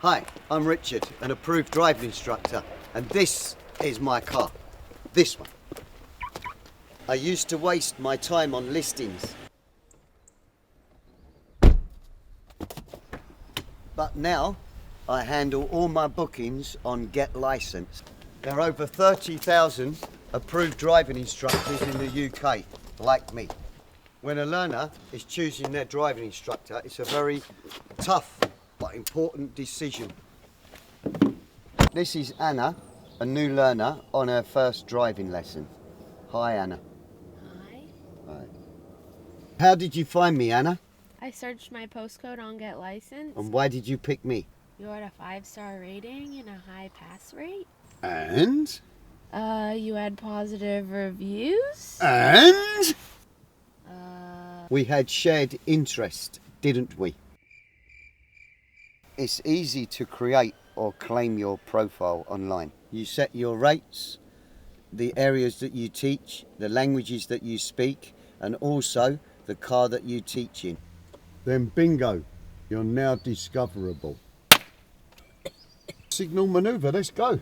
Hi, I'm Richard, an approved driving instructor, and this is my car. This one. I used to waste my time on listings. But now, I handle all my bookings on Get Licensed. There are over 30,000 approved driving instructors in the UK, like me. When a learner is choosing their driving instructor, it's a very tough but important decision. This is Anna, a new learner on her first driving lesson. Hi, Anna. Hi. Hi. How did you find me, Anna? I searched my postcode on Get Licensed. And why did you pick me? You had a 5-star rating and a high pass rate. And? You had positive reviews. And? We had shared interest, didn't we? It's easy to create or claim your profile online. You set your rates, the areas that you teach, the languages that you speak, and also the car that you teach in. Then bingo, you're now discoverable. Signal manoeuvre, let's go.